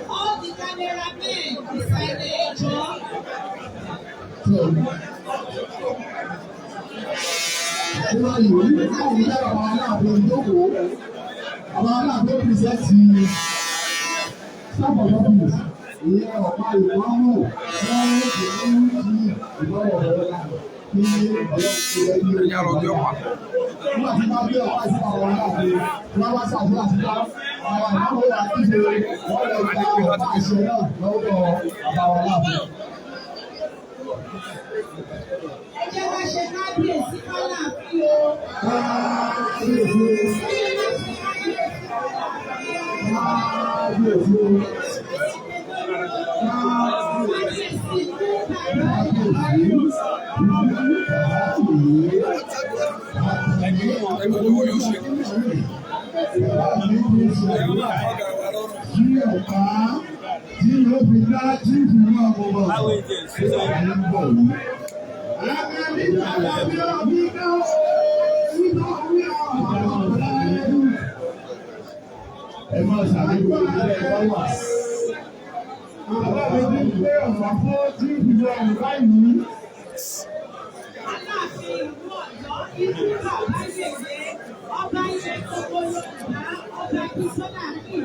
All the cameramen beside the angel. Àwọn aláàbẹ̀ pìrìsẹ́tì sábà lọ́pìs ìyẹn ọ̀pá ìwọ́nmù wọ́n ń ṣe ní ìbọ̀wọ̀ ọ̀rọ̀ náà kí ọlọ́pìs ẹni ọjọ́ wà. Nígbà tí wọ́n gbé ọ̀pá ìsìn àwọn aláàbẹ̀ wọ́n wá ṣàdúrà síta àwọn àwọn ọ̀rọ̀ àtijọ́ wọ́n lọ gba ọ̀pá àṣẹ náà lọ́wọ́ àwọn aláàbẹ̀. Ẹ jẹ́ ká ṣe kábíyèsí kálá fi o. Ẹ máa ṣàlùkò ìdílé ẹ̀kọ́ wà. Bàbá mi ti ń gbé ọ̀nà fún tí ìdílé ọ̀nà yìí. Aláàfin ìlú Ọ̀yọ́ ìlú bàbá yèyé ọba ilé gbogbo Yorùbá ọba Bísọ́lá kì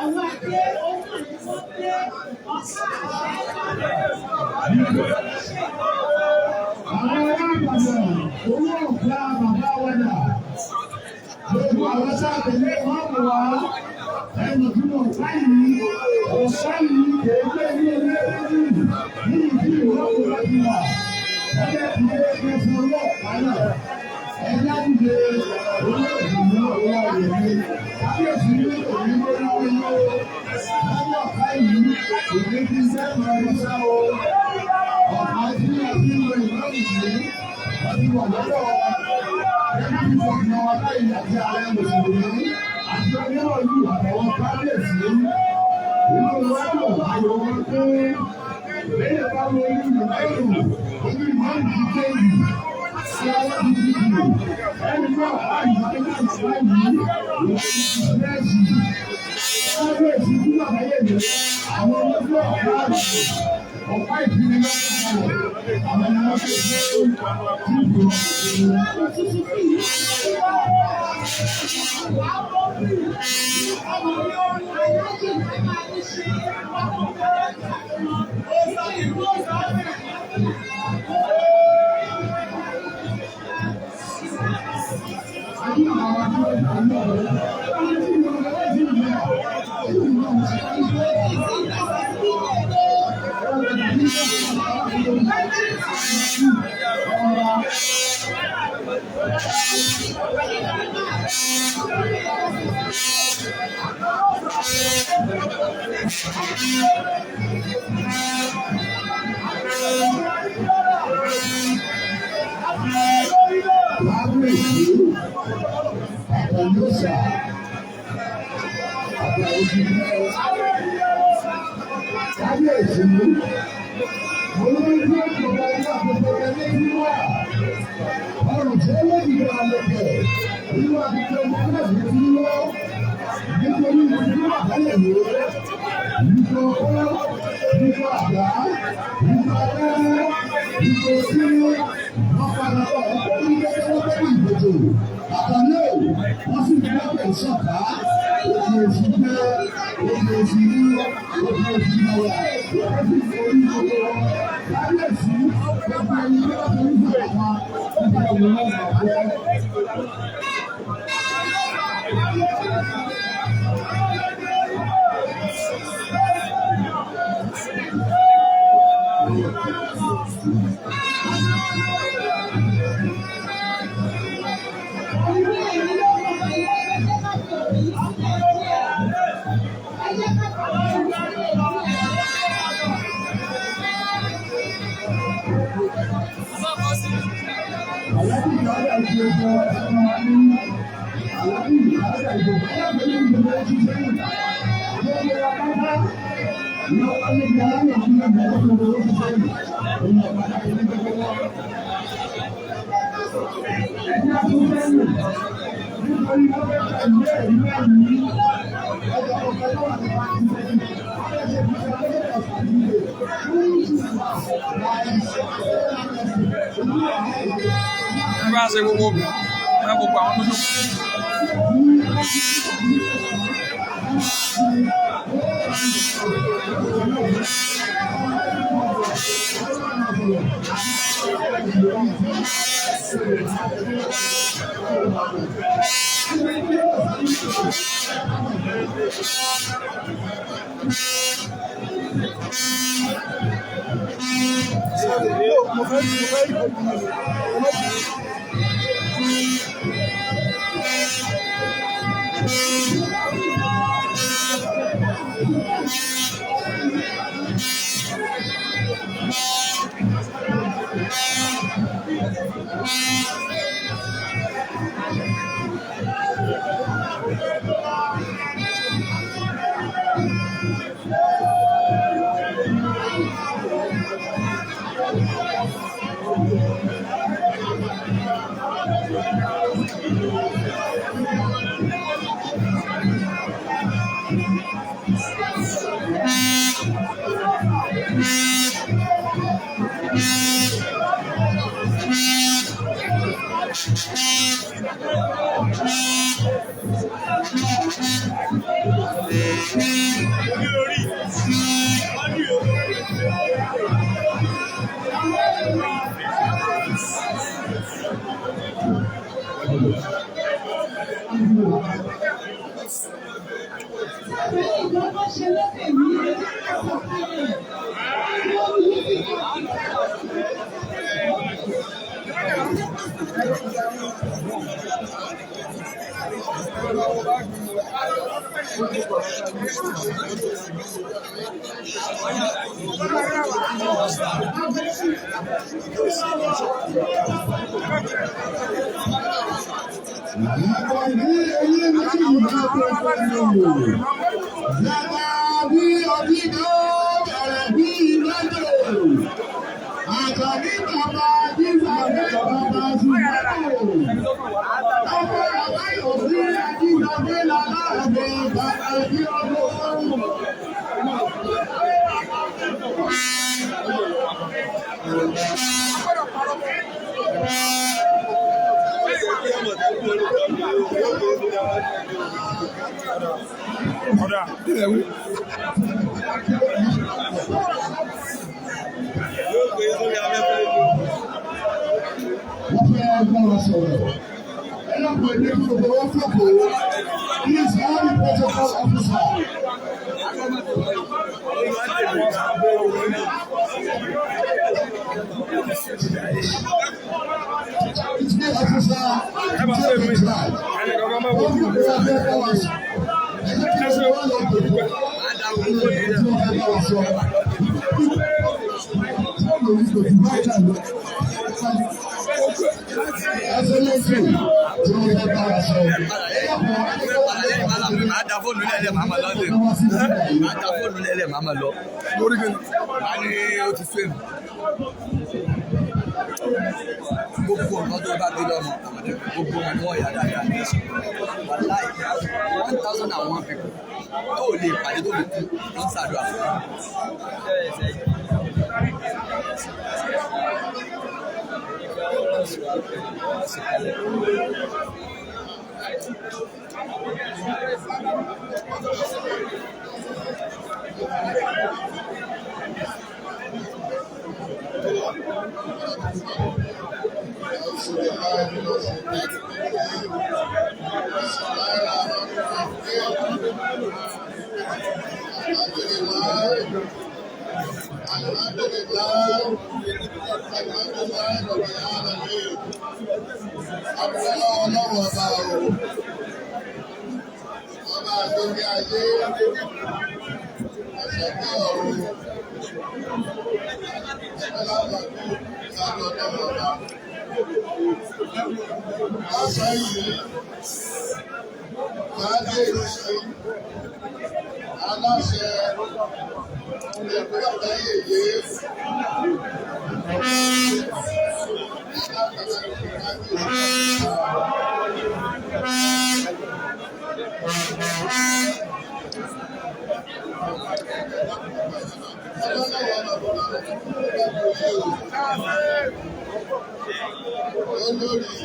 ọwọ́ adé ohun àdúgbò dé ọ̀sá àṣẹ lọ́rẹ̀ ṣe Àwọn alábàbọ̀ owó ọ̀gá bàbá wẹ̀dà. Gbogbo àwọn sáàtẹ̀lé wọn mọ̀ wá. Ẹnu tí mo fẹ́ yìí, ọ̀sá yìí kéèké ní ilé ẹ̀rí ní ìdí ìwọ́pọ̀ lọ́dún wa. Ẹgbẹ́ ti dé ẹgbẹ́ fún ọlọ́pàá náà. Ẹgbẹ́ ti dé olóògùn náà wọ́n àyẹ̀wé. Kábíyèsí ní òní lórí wọ́n yóò. Lọ́wọ́ ọ̀ká yìí, òní ti sẹ́nu ẹ̀rí sá o. Ọ̀pá tí a fi ń lo ìlọ́rùn yìí, wọ́n ti wà lọ́wọ́ ẹgbẹ́ tí wọ́n fi ọwọ́ láyé àti ààrẹ mùsùlùmí àti onírọ̀lú àtàwọn kábíyèsí. Inú ìwádìí ayọ̀ wọn pé lẹ́yìn bá wọ inú ìlọ́rùn ojú ìmọ̀ràn ti dé yìí sí ọwọ́ ti di jù. Ẹni náà bá ìbáyé náà bá yìí ìwọ́n ti ti bẹ́ẹ̀sì. Kábíyèsí tí bàbá yẹ̀ lé àwọn ọlọ́dún ọ̀gá àgbẹ̀. Ọ̀pá ìpínlẹ̀ lọ́wọ́ àwọn ọmọ tó ṣe é tí ṣe gbogbo àwọn tó Ọba àgbègbè ayé, àṣẹ̀kẹ́ ọ̀run, alábàájú, ìsàlọ̀dọ̀ ọba. Lọ́sọ̀ yìí, Bàdé ìsìn, aláṣẹ ẹgbẹ́ ọ̀gá yèyé. Olórí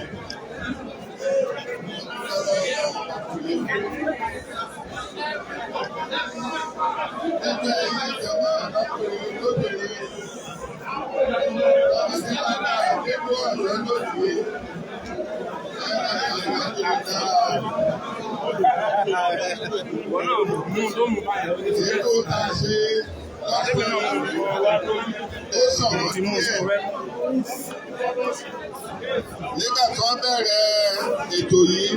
ẹgbẹ́ ilé ìjọba àbákùnrin lóbìnrin ọmọ sí lára nínú ọ̀rọ̀ lónìí ètò tá a ṣe ó sọ̀rọ̀ díẹ̀ nígbà tí wọ́n bẹ̀rẹ̀ ètò yìí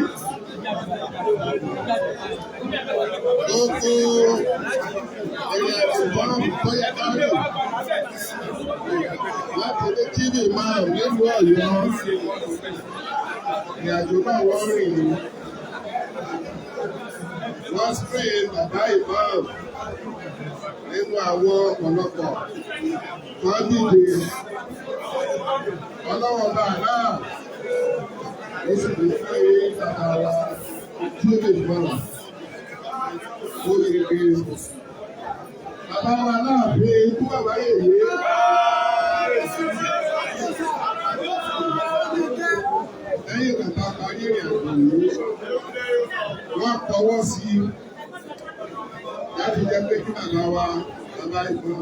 ó kó ìrìnàjò bọ́ọ̀mù tó yẹ káàdì láti dé TV máa nílùú Ọ̀yọ́ ìrìnàjò náà wọ́n rìn yìí wọ́n spray bàbá ìbọn nínú àwọn ọ̀pọ̀lọpọ̀ wọ́n dìde ọlọ́wọ́ bá náà ó sì lè fẹ́ bàbá wa tí ó lè gbọ́nà ó lè gbé bàbá wa náà pé ikú bàbá yèyé lẹ́yìn bàbá parí ìrìnàjò yìí wọ́n kọwọ́ sí láti jẹ́ pé kí bàbá wa bàbá ìbọn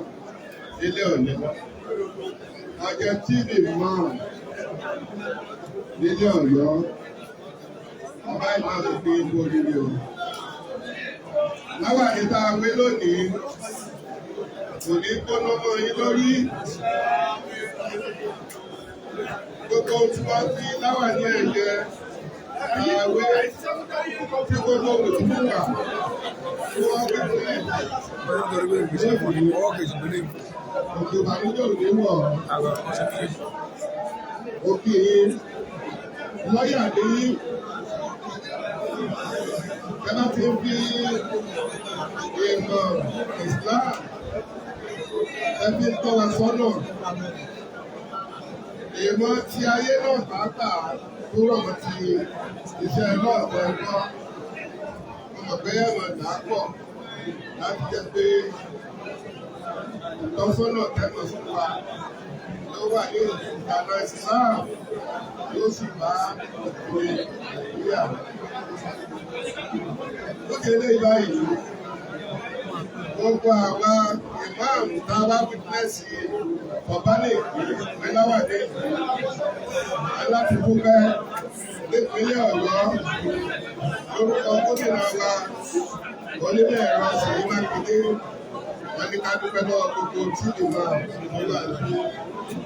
ilé ọ̀lẹ́ ọjọ́ TV mọ́ nílé Ọ̀yọ́ ọba ìbọn ti fi ipò oríire o. Láwà ní ta wé lónìí kò ní kóná mọ́ yín lórí. Gbogbo tí wọ́n fi láwà ní ẹ̀jẹ̀ àwẹ̀ tí gbogbo òtún wà tí wọ́n fi sílẹ̀. Òkè ìbànújẹ́ òní wọ̀ òkè lọ́yà ní ẹ̀bá ti ń fi ìmọ̀ Islam ẹbí tọ́ra sọ́nà ìmọ̀ ti ayé náà pàápàá tó rọ̀ ti iṣẹ́ náà pẹ̀lú ọmọ bẹ́ẹ̀ mọ̀ dápọ̀ láti jẹ́ pé ìtọ́sọ́nà tẹ́mọ̀ fún wa ló wà ní ìlànà Islam yóò sì bá ìwé Nàìjíríà. Ó kéde báyìí, gbogbo àwa ìmáàmù tá a bá fitnẹ́sì ọ̀bálẹ̀kì mẹ́láwàdé alátìkúpẹ́ nípínlẹ̀ Ọ̀yọ́ lórúkọ gómìnà wa onílẹ̀ ẹ̀rọ Ṣèyí Mákindé wọ́n ní ká dúpẹ́ lọ́wọ́ gbogbo tí ìmọ̀ ìmọ̀lá ní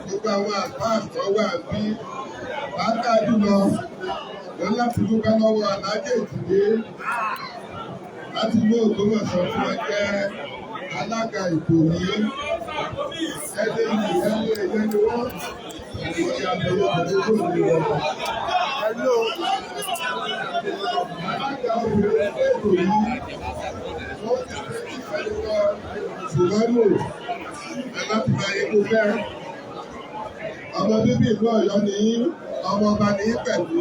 gbogbo àwọn àgbà àtọ́ wà bí bàtà jùlọ wọ́n láti dúpẹ́ lọ́wọ́ Aláàjì Ìdílé láti mú Ògbómọ̀ṣọ́ fún ẹgbẹ́ alága ètò yìí ẹgbẹ́ yìí ẹgbẹ́ ni wọ́n ti àbẹ̀wò àdúgbò ní wọn. Alága obìnrin ètò yìí wọ́n ti fẹ́ ìfẹ́lẹ́kọ́ ṣùgbọ́nù láti máa ikú fẹ́. Ọmọ bíbí ìlú Ọ̀yọ́ ní ọmọ ọba ní pẹ̀lú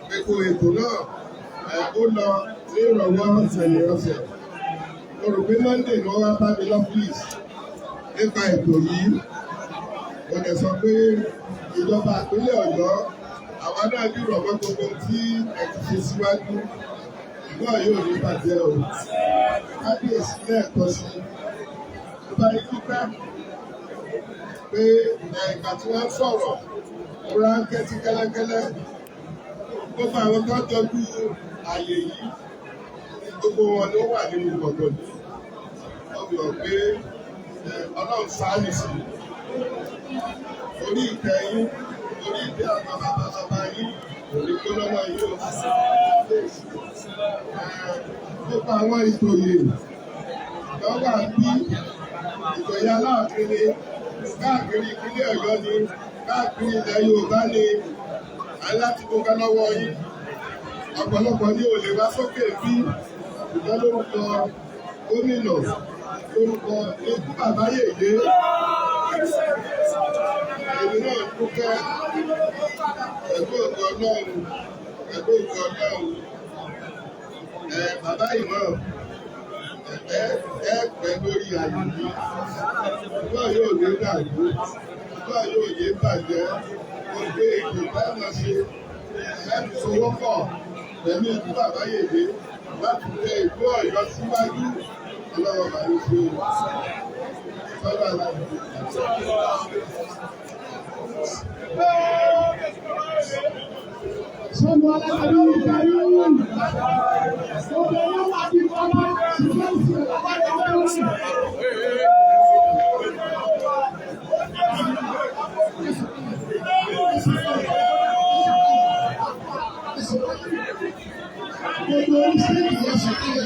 gbogbo ètò náà ó lọ ní ìrọ̀wọ́ ọ̀sẹ̀. Mo rò pé Monday ni wọ́n wá bá mi lọ́fíìsì nípa ètò yìí. Mo lè sọ pé ìjọba ìpínlẹ̀ Ọ̀yọ́ àwọn náà bí ìrọ̀wọ́ gbogbo tí ẹ ti ṣe síwájú. Ìlú Ọ̀yọ́ ò ní bàjẹ́ o. Kábíyèsí lẹ́ẹ̀kan sí i. Mo bá yí pípẹ́ pé ìgbà tí wọ́n sọ̀rọ̀ mo rà ń kẹ́tí kẹ́lẹ́kẹ́lẹ́. Gbogbo àwọn tó tọ́jú àyè yìí gbogbo wọn ló wà nínú gbọ̀ngàn yìí. Wọ́n fi hàn pé Ọlọ́run sáárì sí orí ìtẹ́ yín orí ìtẹ́ àwọn bàbá yín orí kó lọ́wọ́ yín o. Nípa àwọn ìtòyè lọ́wọ́ àbí ìtòyè aláàkiri káàkiri ìpínlẹ̀ Ọ̀yọ́ ni káàkiri ilẹ̀ Yorùbá ni alátìkókà lọ́wọ́ yín. Ọ̀pọ̀lọpọ̀ ní olè wá sókè bí ìjọ lórúkọ gómìnà lórúkọ ikú bàbá yèyé. Èmi náà dúpẹ́ ẹgbẹ́ òkú Ọlọ́run ẹgbẹ́ òkú Ọlọ́run. Bàbá ìmọ̀ ẹ pẹ́ lórí àyè yìí. Ìgbà yóò ní dàgbé, ìgbà yóò ní bàjẹ́, gbogbo ètò bá máa ṣe láti sowọ́pọ̀ pẹ̀lú ikú bàbá yèyé láti tẹ ìlú Ọ̀yọ́ síwájú ọlọ́wọ́ bàbá ṣe o. Sọ́dọ̀ aláàbò. Sọ́dọ̀ aláàbò ìdarí òun. Sọ́dọ̀ aláàbò ìfọwọ́ ṣùgbọ́n ìṣẹ̀lẹ̀ aláàbò ìfọwọ́. Gbogbo oríṣiríṣi ìyẹn ṣàkíyè.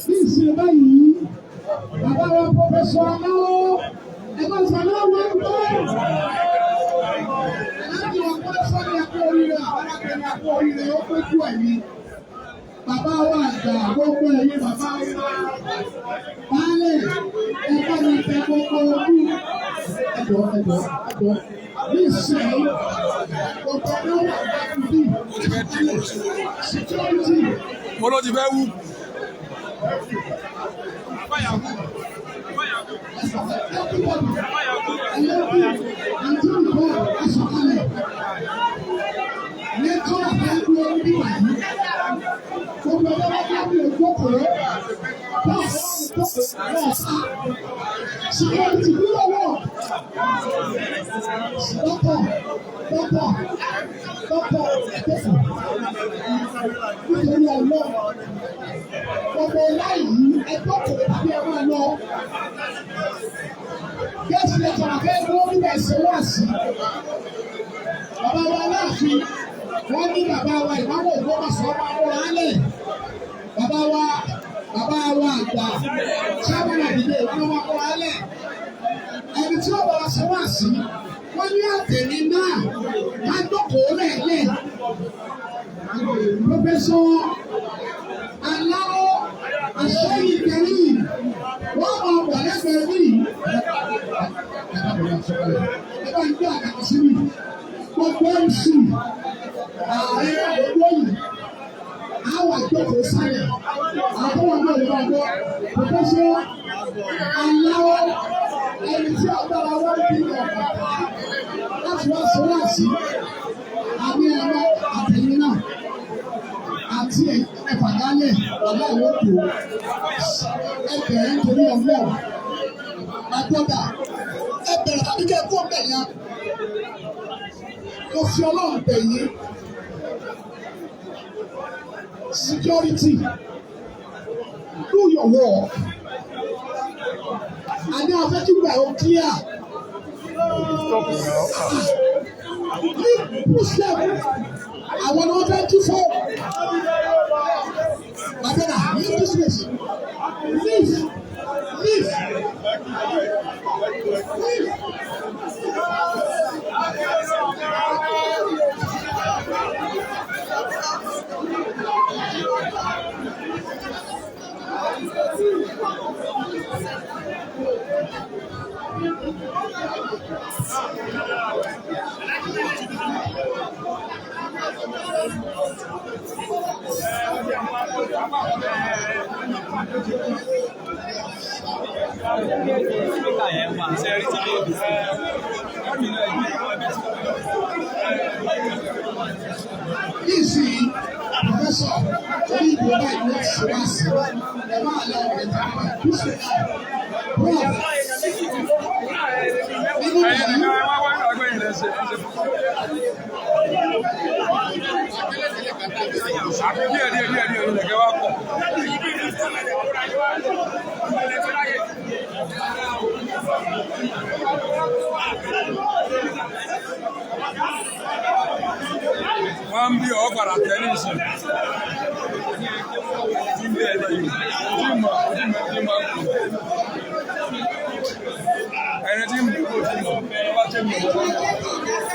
Bí ìṣe báyìí, bàbá wa pọfẹsọ Aláwọ, ẹgbẹ́ ìṣàlẹ̀ wọn ń bọ̀. Láti wọn kọ́ sọ́ni ẹ̀kọ́ oríire, àwọn akẹ́ni ẹ̀kọ́ oríire ó péjú ẹ̀mí. Bàbá wa àgbà gbogbo ẹ̀yìn bàbá wa. Baálẹ̀ ẹ̀kọ́ ni ìfẹ́ gbogbo ojú. Ẹ̀dọ̀. Ní ìsìn gbogbo ọdún wà láti bí security. Mo ló ti fẹ́ wú. Security bí lọ́wọ́. Dọ́pọ̀. Nítorí ọlọ́. Gbogbo láyìí ẹgbẹ́ òkèlè tàbí ẹ máa lọ. Gẹ́sì lè tọ̀nà fẹ́ wọ́n nígbà ìṣẹ́wọ́ àṣì. Bàbá wa láàfin, wọ́n ní bàbá wa ìmáwò Ògbómọ̀ṣọ́ máa wọ́n lálẹ́. Bàbá wa àgbà sábàlá ìdílé wọn máa wọ́n lálẹ́. Ẹni tí ó bọ̀ wá ṣẹ́wọ́ àṣì, wọ́n ní àtẹ̀mí náà ká jókòó lẹ́ẹ̀lẹ́. Pọfẹsọ Aláwọ Àṣẹyìn Kẹrí wọ́n máa wà lẹ́gbẹ̀ẹ́ rí. Ẹ bá ń gbé àkàkọ́ sí mi. Gbogbo MC ààrẹ gbogbo yìí àwọn àjọkò sálẹ̀ àwọn ọmọ ìlú ọgbọ́ pọfẹsọ Aláwọ ẹni tí agbára wọn bí ọ̀gá láti wá sọ wá sí àmì ẹ̀rọ àtẹ̀yìn náà àti ẹ̀fàdálẹ̀ ọ̀gá ìwọ́pọ̀ ẹgbẹ̀rún nítorí ọgbọ́ àgbọ̀dà ẹgbẹ̀rún tàbí kẹ́ ẹ̀kọ́ ọ̀bẹ̀ yẹn mo fi Ọlọ́run bẹ̀ yín security do your work àní afẹ́kígbà ó clear. Push them. Àwọn ni wọ́n fẹ́ kí fún. Bàtẹ́nà leave this place. Leave. Easy, Professor, torí ìgbò báyìí ní ṣíwáṣí, ẹ máa lọ ẹ̀dá ìpínlẹ̀ Prof. Nínú ìyí, àbí díẹ̀ lẹ̀kẹ́ wá pọ̀. Wọ́n ń bí ọ̀ padà tẹ́lẹ̀ sí. Ẹni tí ń bí kò tí mọ̀ bá tẹ́ mọ̀.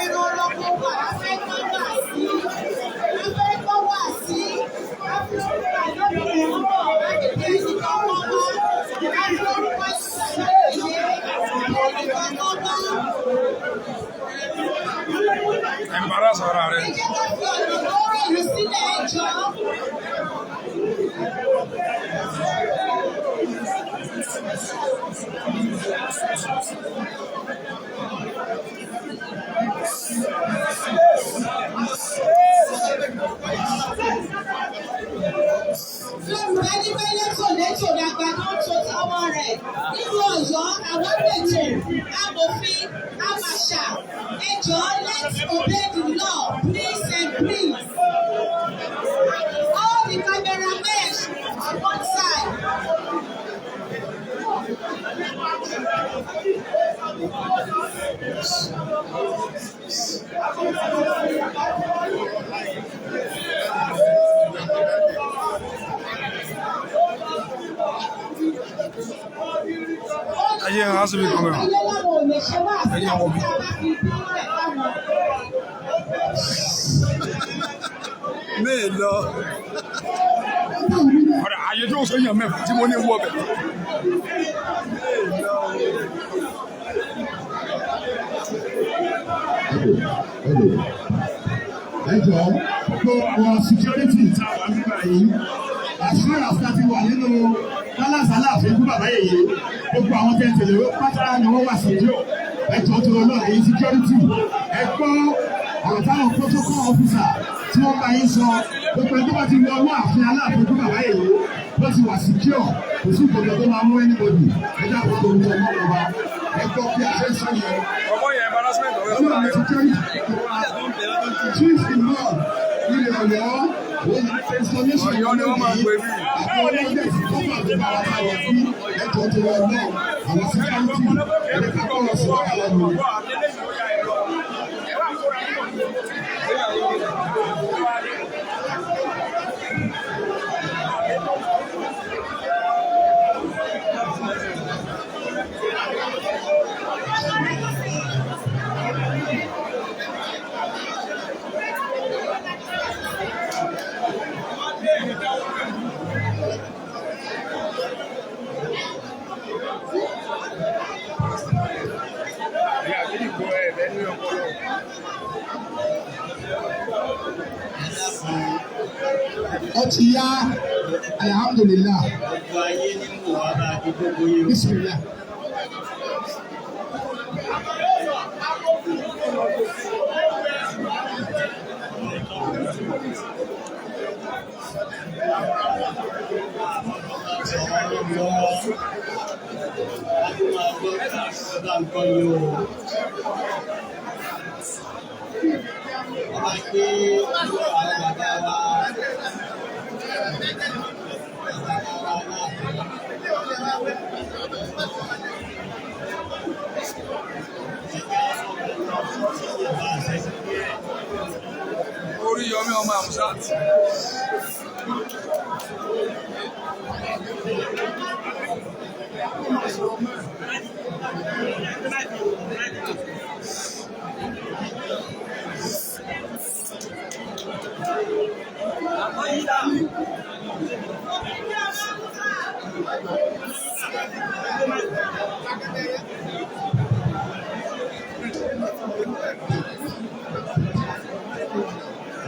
Embarrass ara rẹ̀. Létò dàgbà tó tó táwọn rẹ̀ nínú Ọ̀yọ́ àwọn ètò amòfin àmàṣà ẹjọ́ let's obey the law please and please. All the cameramen on one side. Ayé ń hásùn bí kọ́mọ̀. Ayé àwọn bí. Mẹ́ẹ̀ lọ. Ọ̀rẹ́ ayé tó sọ yàn mẹ́fà tí mo ní wọ́ bẹ̀. Ẹ jọ tó wọ security tá a wà nígbà yìí àṣírí àṣà ti wà nínú lálàsálà àfihàn fún bàbá yèyé gbogbo àwọn tẹ̀ tẹ̀lé pátá ni wọ́n wà sí ìjọ ẹ jọ tó lọ èyí security ẹ gbọ́ ọ̀rọ̀ táwọn protocol officer tí wọ́n bá yín sọ gbogbo ẹni tó bá ti wọ ọwọ́ àfihàn aláàfin fún bàbá yèyé ló ti wà secure kò sí ìkòkò tó máa mú anybody ẹ dábò tó ń jẹ mọ́ ọba ẹ gbọ́ bí a ṣe ń sọ yẹn. Ọmọ yẹn embarrassment ọ̀rẹ́ fún Ọlọ́run security chief imam ilẹ̀ Ọ̀yọ́ Ọ̀yọ́ ni wọ́n máa ń pè mí. àwọn ọlọ́dẹ tí tó bá tó bá wà lọ sí ẹjọ́ tó wọ náà àwọn security ẹni ká kọ́ lọ sí ọ̀gá lọ́nu. Ó ti yá alhamdulillah bismillah. Oríyọmí ọmọ Amsat.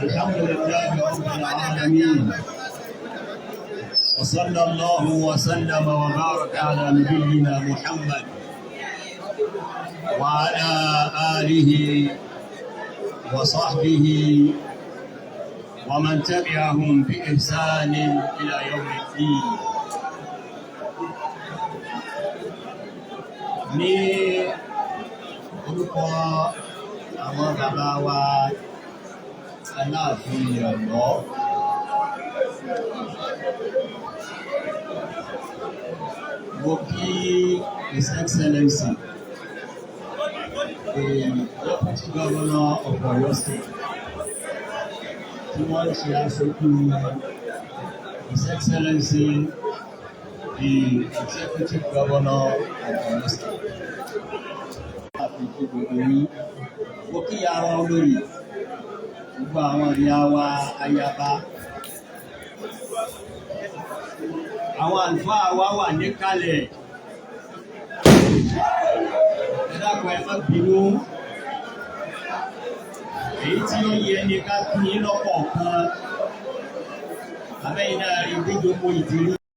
الحمد لله رب العالمين وصلى الله وسلم وبارك على نبينا محمد وعلى آله وصحبه ومن تبعهم بإحسان إلى يوم الدين. ní orúkọ àwọn bàbá wa Aláàfin Ọ̀yọ́ Mo kí His Excellency, the Deputy Governor of Oyo State, tí wọ́n ṣe aṣojú His Excellency, the Executive Governor of Oyo State. Mo kí àwọn olórí, gbogbo àwọn ìyá wa ayaba, àwọn àlùfáà wa wà níkàlẹ̀. Ẹ dákun ẹ má bínú, èyí tí ó yẹ ní ká kí yín lọ́kọ̀ọ̀kan, abẹ́yìn náà rí gbígbó ìdílé.